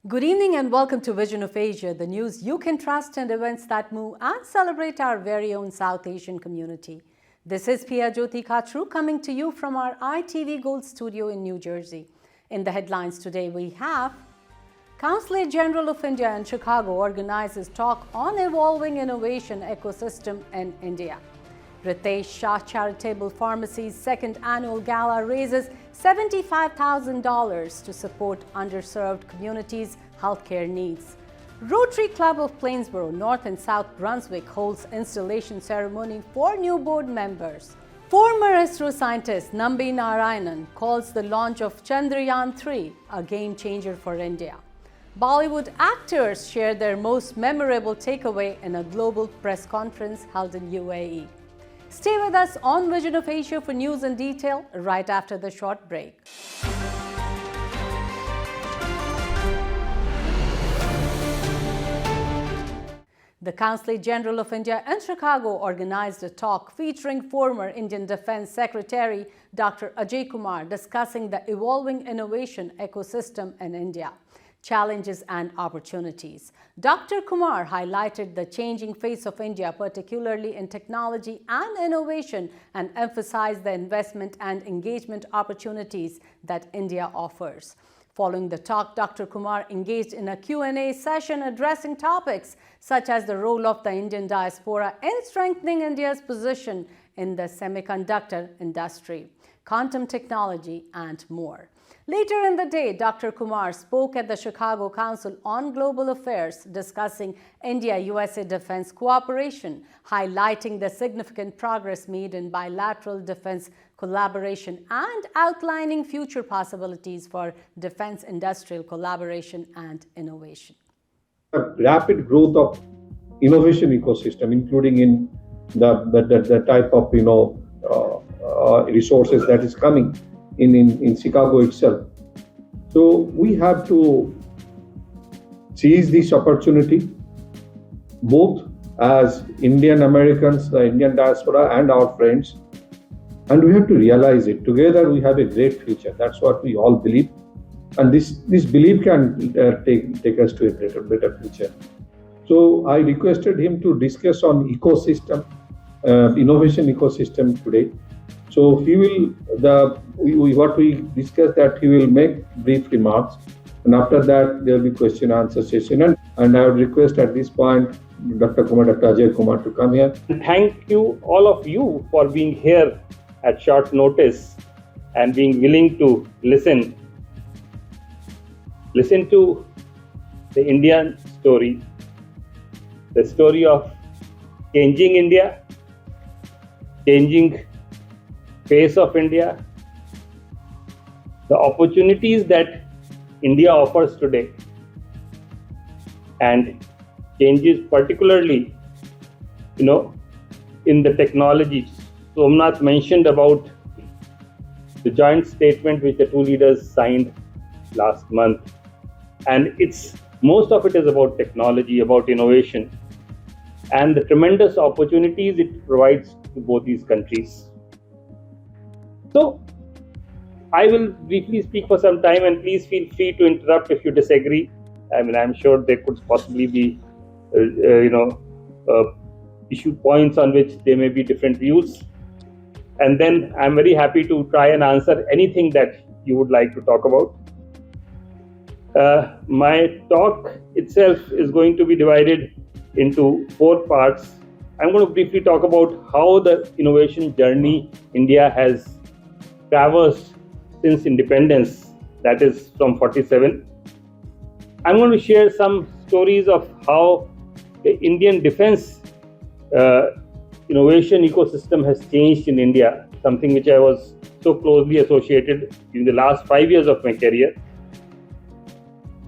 Good evening and welcome to Vision of Asia, the news you can trust and events that move and celebrate our very own South Asian community. This is Pia Jyoti Khatru coming to you from our ITV Gold studio in New Jersey. In the headlines today we have Consulate General of India in Chicago organizes talk on evolving innovation ecosystem in India. Riteshachara Pharmacy's second annual gala raises $75,000 to support underserved communities' healthcare needs. Rotary Club of Plainsboro, North and South Brunswick holds installation ceremony for new board members. Former ISRO scientist Nambi Narayanan calls the launch of Chandrayaan-3 a game changer for India. Bollywood actors share their most memorable takeaway in a global press conference held in UAE. Stay with us on Vision of Asia for news in detail right after the short break. The Consulate General of India in Chicago organized a talk featuring former Indian Defense Secretary Dr. Ajay Kumar discussing the evolving innovation ecosystem in India, challenges and opportunities. Dr. Kumar highlighted the changing face of India, particularly in technology and innovation, and emphasized the investment and engagement opportunities that India offers. Following the talk, Dr. Kumar engaged in a Q&A session addressing topics such as the role of the Indian diaspora in strengthening India's position in the semiconductor industry, quantum technology, and more. Later in the day, Dr. Kumar spoke at the Chicago Council on Global Affairs discussing India-USA defense cooperation, highlighting the significant progress made in bilateral defense collaboration and outlining future possibilities for defense industrial collaboration and innovation. A rapid growth of innovation ecosystem, including in the type of resources that is coming in Chicago itself. So we have to seize this opportunity, both as Indian Americans, the Indian diaspora, and our friends, and we have to realize it. Together we have a great future. That's what we all believe, and this belief can take us to a better future. So I requested him to discuss on ecosystem, innovation ecosystem today. So he will, what we discussed, that he will make brief remarks, and after that there will be question and answer session. And I would request at this point Dr. Ajay Kumar to come here. Thank you, all of you, for being here at short notice and being willing to listen to the Indian story, the story of changing India, changing face of India, the opportunities that India offers today, and changes particularly, in the technology. Somnath mentioned about the joint statement which the two leaders signed last month, and most of it is about technology, about innovation, and the tremendous opportunities it provides to both these countries. So, I will briefly speak for some time, and please feel free to interrupt if you disagree. I'm sure there could possibly be, issue points on which there may be different views. And then I'm very happy to try and answer anything that you would like to talk about. My talk itself is going to be divided into 4 parts. I'm going to briefly talk about how the innovation journey India has traversed since independence, that is from 47. I'm going to share some stories of how the Indian defense innovation ecosystem has changed in India, something which I was so closely associated in the last 5 years of my career.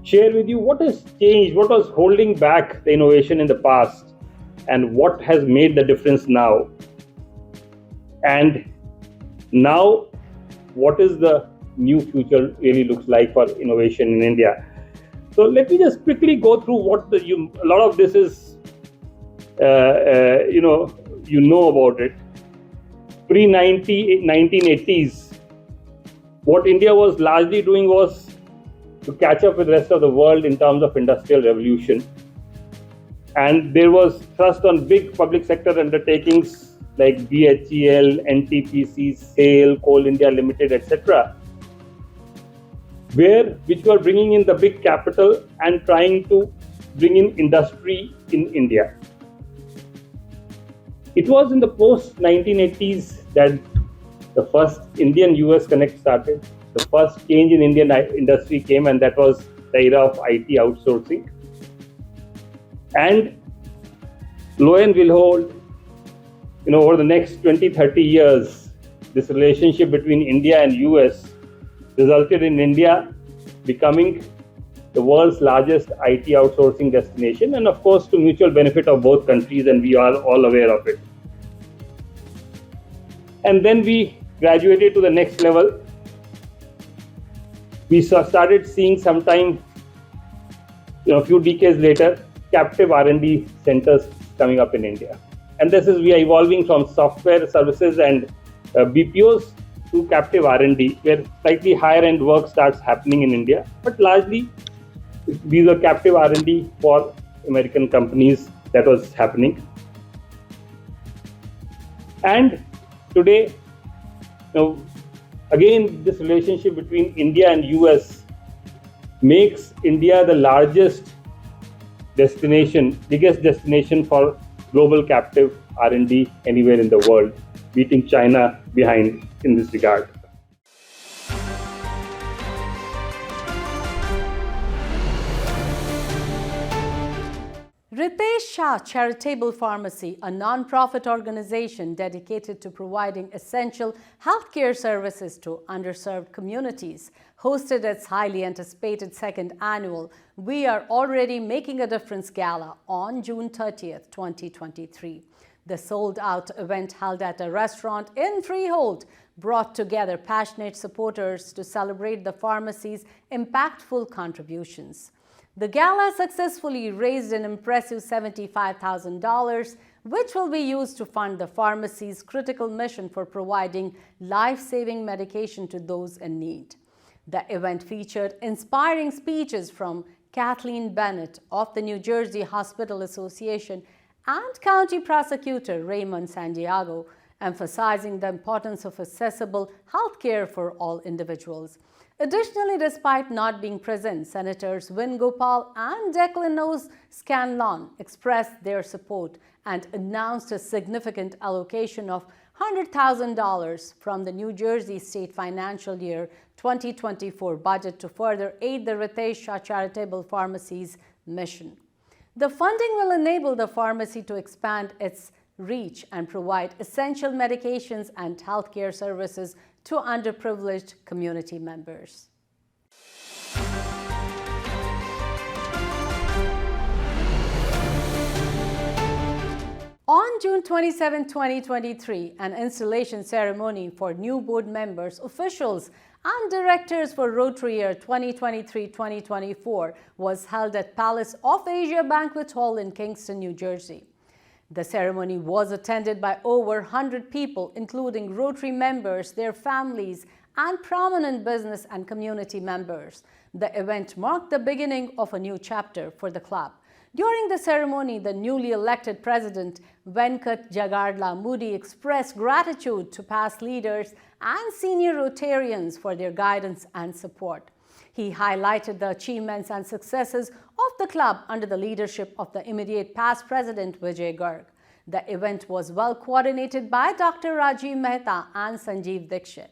Share with you what has changed, what was holding back the innovation in the past, and what has made the difference now. And now, what is the new future really looks like for innovation in India. So let me just quickly go through what a lot of this is, about it. Pre-1980s, what India was largely doing was to catch up with the rest of the world in terms of industrial revolution. And there was thrust on big public sector undertakings like BHEL, NTPC, SAIL, Coal India Limited, etc., which were bringing in the big capital and trying to bring in industry in India. It was in the post-1980s that the first Indian-US connect started. The first change in Indian industry came, and that was the era of IT outsourcing. And lo and behold, over the next 20-30 years, this relationship between India and US resulted in India becoming the world's largest IT outsourcing destination, and of course to mutual benefit of both countries, and we are all aware of it. And then we graduated to the next level. We started seeing sometime, a few decades later, captive R&D centers coming up in India. And we are evolving from software services and BPOs to captive R&D, where slightly higher end work starts happening in India, but largely these are captive R&D for American companies that was happening. And today, again, this relationship between India and US makes India the largest destination, biggest destination for global captive R&D anywhere in the world, beating China behind in this regard. Riteshachara Pharmacy, a non-profit organization dedicated to providing essential healthcare services to underserved communities, hosted its highly anticipated second annual We Are Already Making a Difference Gala on June 30th, 2023. The sold-out event held at a restaurant in Freehold brought together passionate supporters to celebrate the pharmacy's impactful contributions. The gala successfully raised an impressive $75,000, which will be used to fund the pharmacy's critical mission for providing life-saving medication to those in need. The event featured inspiring speeches from Kathleen Bennett of the New Jersey Hospital Association and County Prosecutor Raymond Santiago, emphasizing the importance of accessible health care for all individuals. Additionally, despite not being present, Senators Vin Gopal and Declan Scanlon expressed their support and announced a significant allocation of $100,000 from the New Jersey State Financial Year 2024 budget to further aid the Riteshachara Pharmacy's mission. The funding will enable the pharmacy to expand its reach and provide essential medications and healthcare services to underprivileged community members. On June 27, 2023, an installation ceremony for new board members, officials, and directors for Rotary Year 2023-2024 was held at Palace of Asia Banquet Hall in Kingston, New Jersey. The ceremony was attended by over 100 people, including Rotary members, their families, and prominent business and community members. The event marked the beginning of a new chapter for the club. During the ceremony, the newly elected president, Venkat Jagadla Moody, expressed gratitude to past leaders and senior Rotarians for their guidance and support. He highlighted the achievements and successes of the club under the leadership of the immediate past president, Vijay Garg. The event was well coordinated by Dr. Rajiv Mehta and Sanjeev Dikshit.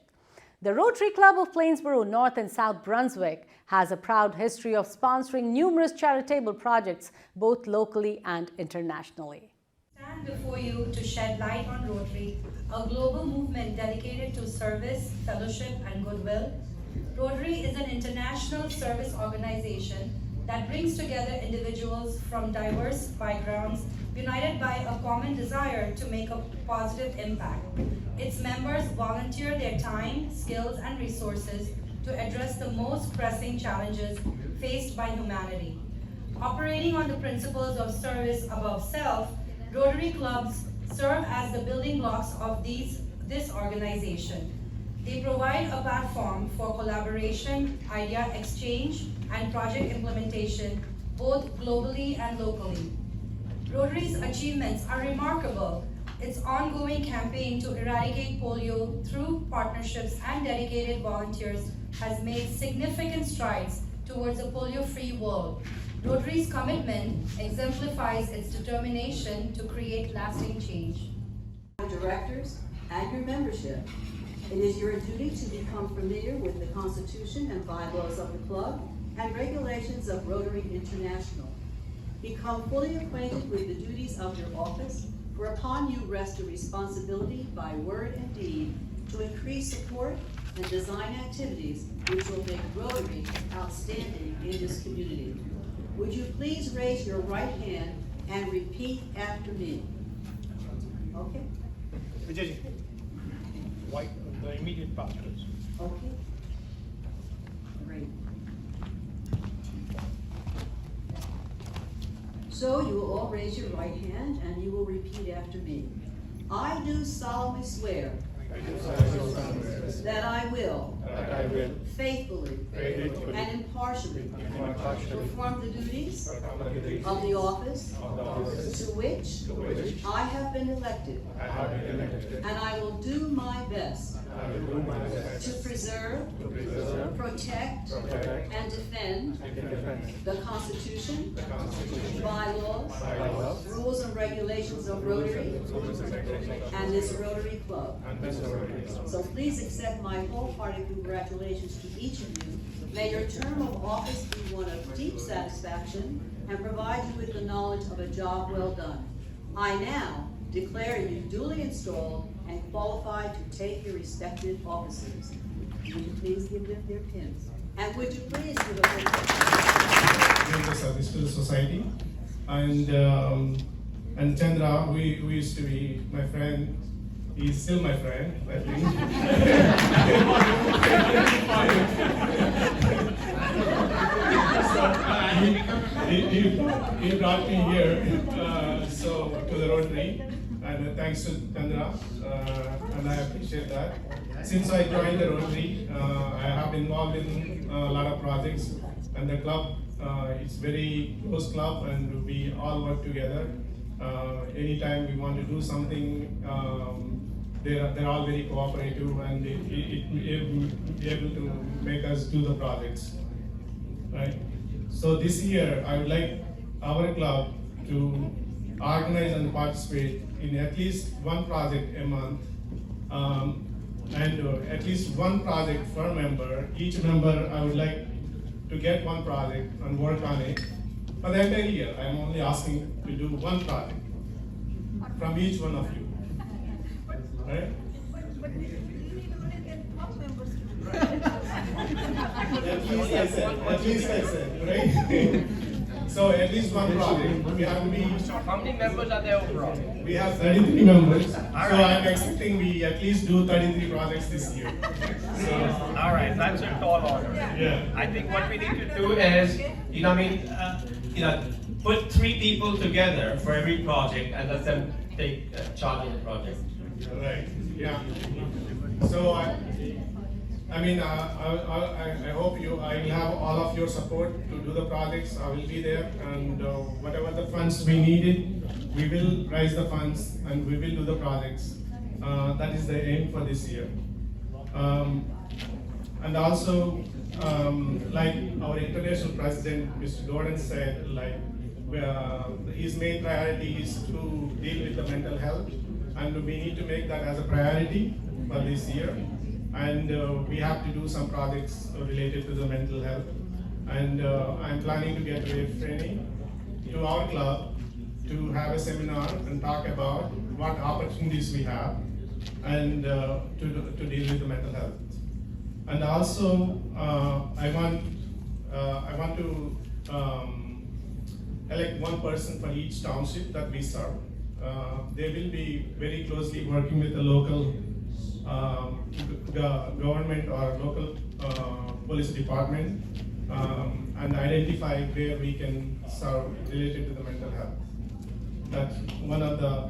The Rotary Club of Plainsboro, North and South Brunswick has a proud history of sponsoring numerous charitable projects, both locally and internationally. I stand before you to shed light on Rotary, a global movement dedicated to service, fellowship, and goodwill. Rotary is an international service organization that brings together individuals from diverse backgrounds, united by a common desire to make a positive impact. Its members volunteer their time, skills, and resources to address the most pressing challenges faced by humanity. Operating on the principles of service above self, Rotary clubs serve as the building blocks of this organization. They provide a platform for collaboration, idea exchange, and project implementation, both globally and locally. Rotary's achievements are remarkable. Its ongoing campaign to eradicate polio through partnerships and dedicated volunteers has made significant strides towards a polio-free world. Rotary's commitment exemplifies its determination to create lasting change. Directors and your membership, it is your duty to become familiar with the Constitution and bylaws of the club and regulations of Rotary International. Become fully acquainted with the duties of your office, for upon you rests a responsibility by word and deed to increase support and design activities which will make Rotary outstanding in this community. Would you please raise your right hand and repeat after me? Okay? Ajay, white, the immediate pastors. Okay. Great. So you will all raise your right hand and you will repeat after me. I do solemnly swear that I will faithfully and impartially perform the duties of the office to which I have been elected, and I will do my best to preserve, protect, and defend the Constitution, bylaws, rules and regulations of Rotary, and this Rotary Club. So please accept my wholehearted congratulations to each of you. May your term of office be one of deep satisfaction and provide you with the knowledge of a job well done. I now declare you duly installed and qualified to take your respective offices. Would you please give them their pins? And would you please give a Give the service to the society. And Chandra, who used to be my friend, he's still my friend, I think. He brought me here to the Rotary, and thanks to Chandra, and I appreciate that. Since I joined the Rotary, I have been involved in a lot of projects, and the club, it's very close club, and we all work together. Anytime we want to do something, they're all very cooperative, and it be able to make us do the projects, right? So this year, I would like our club to organize and participate in at least one project a month, and at least one project per member. Each member, I would like to get one project and work on it. For the entire year, I'm only asking to do one project from each one of you. Right? At least I said, right? So at least one project. We have to be. How many members are there overall? We have 33 members. So I'm expecting we at least do 33 projects this year. So, All right, that's a tall order. yeah. I think what we need to do is, put 3 people together for every project and let them take charge of the project. Right. Yeah. So I hope I will have all of your support to do the projects. I will be there, and whatever the funds we needed, we will raise the funds and we will do the projects. That is the aim for this year. And also, like our international president, Mr. Gordon said, his main priority is to deal with the mental health, and we need to make that as a priority for this year. And we have to do some projects related to the mental health. And I'm planning to get a training to our club to have a seminar and talk about what opportunities we have, and to deal with the mental health. And also, I want to elect one person for each township that we serve. They will be very closely working with the local government or local police department, and identify where we can serve related to the mental health. That's one of the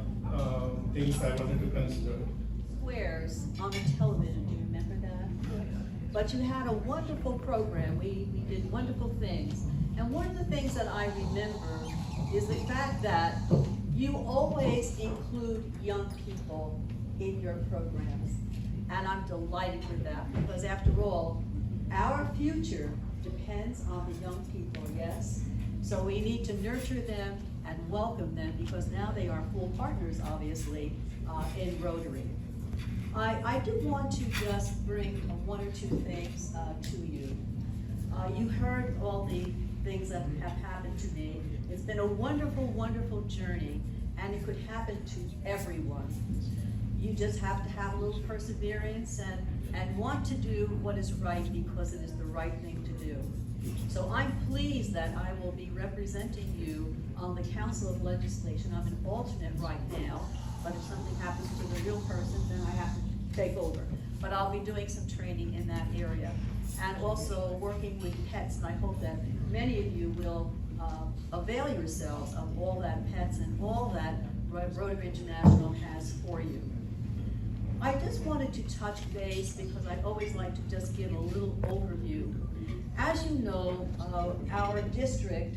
things I wanted to consider. squares on the television? Do you remember that? but you had a wonderful program. We did wonderful things. And one of the things that I remember is the fact that you always include young people in your programs. And I'm delighted with that, because after all, our future depends on the young people, yes? So we need to nurture them and welcome them, because now they are full partners, obviously, in Rotary. I do want to just bring one or two things to you. You heard all the things that have happened to me. It's been a wonderful, wonderful journey, and it could happen to everyone. You just have to have a little perseverance and want to do what is right, because it is the right thing to do. So I'm pleased that I will be representing you on the Council of Legislation. I'm an alternate right now, but if something happens to the real person, then I have to take over. But I'll be doing some training in that area, and also working with pets, and I hope that many of you will avail yourselves of all that pets and all that Rotary International has for you. I just wanted to touch base, because I always like to just give a little overview. As you know, our district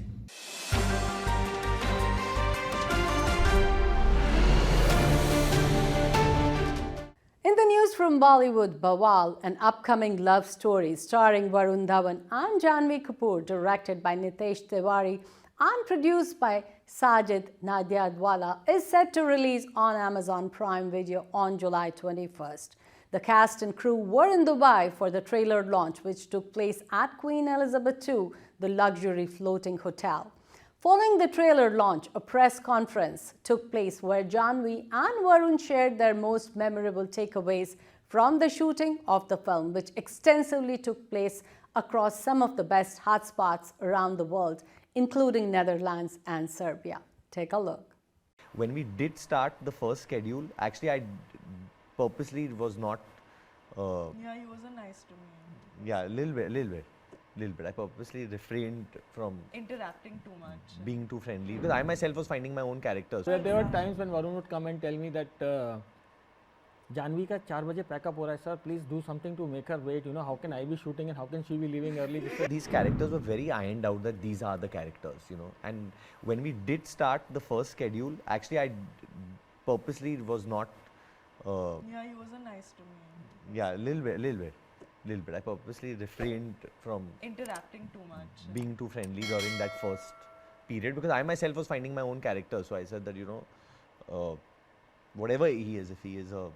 In the news from Bollywood, Bawal, an upcoming love story starring Varun Dhawan and Janhvi Kapoor, directed by Nitesh Tiwari and produced by Sajid Nadiadwala, is set to release on Amazon Prime Video on July 21st. The cast and crew were in Dubai for the trailer launch, which took place at Queen Elizabeth II, the luxury floating hotel. Following the trailer launch, a press conference took place where Janhvi and Varun shared their most memorable takeaways from the shooting of the film, which extensively took place across some of the best hotspots around the world, including Netherlands and Serbia. Take a look. When we did start the first schedule, actually I purposely was not... Yeah, he wasn't nice to me. Yeah, a little bit. I purposely refrained from Interacting too much. being too friendly, because I myself was finding my own characters. There were times when Varun would come and tell me that Janhvi ka 4 baje pack-up ho raha hai, sir, please do something to make her wait, you know, how can I be shooting and how can she be leaving early? These characters were very ironed out, that these are the characters, you know. And when we did start the first schedule, actually I purposely was not... Yeah, he wasn't nice to me. Yeah, a little bit. I purposely refrained from Interacting too much. being too friendly during that first period, because I myself was finding my own character. So I said that, you know, whatever he is, if he is a...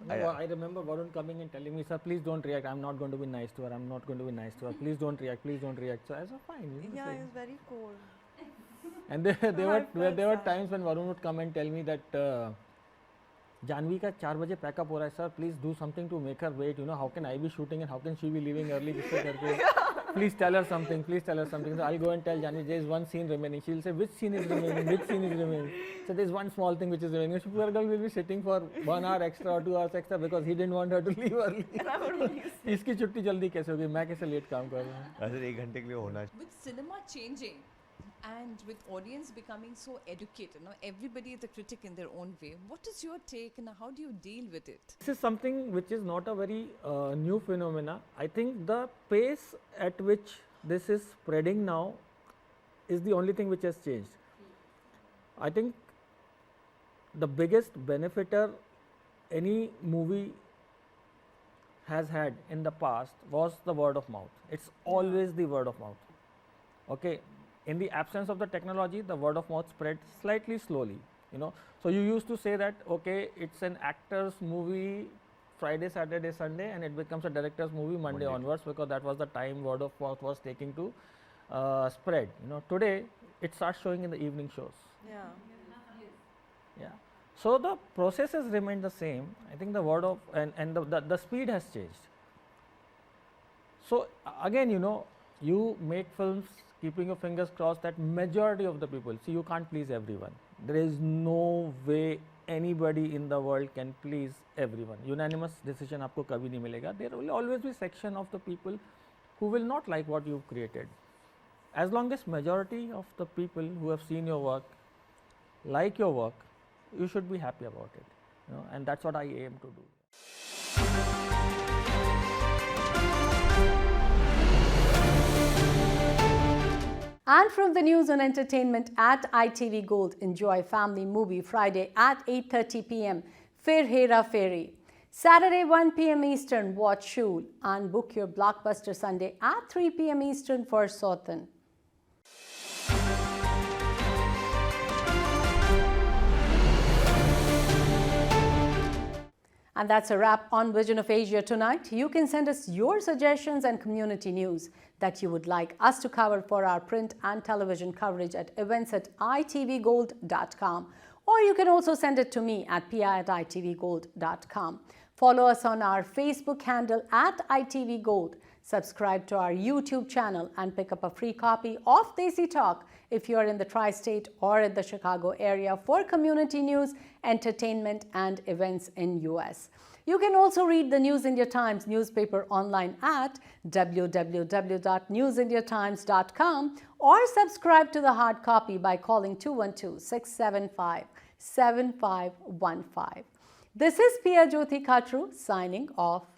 I remember Varun coming and telling me, sir, please don't react, I'm not going to be nice to her, please don't react. So I said, fine. You know, Yeah, so- he was very cold. And there were times when Varun would come and tell me that Janhvi ka 4 baje pack-up ho raha hai, sir, please do something to make her wait, you know, how can I be shooting and how can she be leaving early? Please tell her something. So I'll go and tell Janhvi, there is one scene remaining. She'll say, which scene is remaining? So there's one small thing which is remaining. So poor girl will be sitting for 1 hour extra or 2 hours extra because he didn't want her to leave early. इसकी छुट्टी जल्दी कैसे होगी? मैं कैसे late काम कर रहा हूँ? ऐसे 1 घंटे के लिए होना चाहिए. With cinema changing and with audience becoming so educated, now everybody is a critic in their own way. What is your take and how do you deal with it? This is something which is not a very new phenomena. I think the pace at which this is spreading now is the only thing which has changed. I think the biggest benefitor any movie has had in the past was the word of mouth. It's always the word of mouth. Okay. In the absence of the technology, the word of mouth spread slightly slowly, you know. So you used to say that, okay, it's an actor's movie Friday, Saturday, Sunday, and it becomes a director's movie Monday onwards, because that was the time word of mouth was taking to spread. You know, today it starts showing in the evening shows. Yeah. Yeah. So the process has remained the same. I think the word of and the speed has changed. So again, you know, you make films keeping your fingers crossed that majority of the people, see, you can't please everyone. There is no way anybody in the world can please everyone. Unanimous decision आपको कभी नहीं मिलेगा. There will always be section of the people who will not like what you've created. As long as majority of the people who have seen your work like your work, you should be happy about it. You know, and that's what I aim to do. And from the news and entertainment at ITV Gold, enjoy family movie Friday at 8:30 p.m. Fir Hera Fairy. Saturday 1 p.m. Eastern, watch Shul, and book your blockbuster Sunday at 3 p.m. Eastern for Sothan. And that's a wrap on Vision of Asia tonight. You can send us your suggestions and community news that you would like us to cover for our print and television coverage at events@itvgold.com. Or you can also send it to me at pi@itvgold.com. Follow us on our Facebook handle at itvgold. Subscribe to our YouTube channel and pick up a free copy of Desi Talk if you are in the tri-state or in the Chicago area for community news, entertainment, and events in US. You can also read the News India Times newspaper online at www.newsindiatimes.com or subscribe to the hard copy by calling 212-675-7515. This is Pia Jyoti Khatru signing off.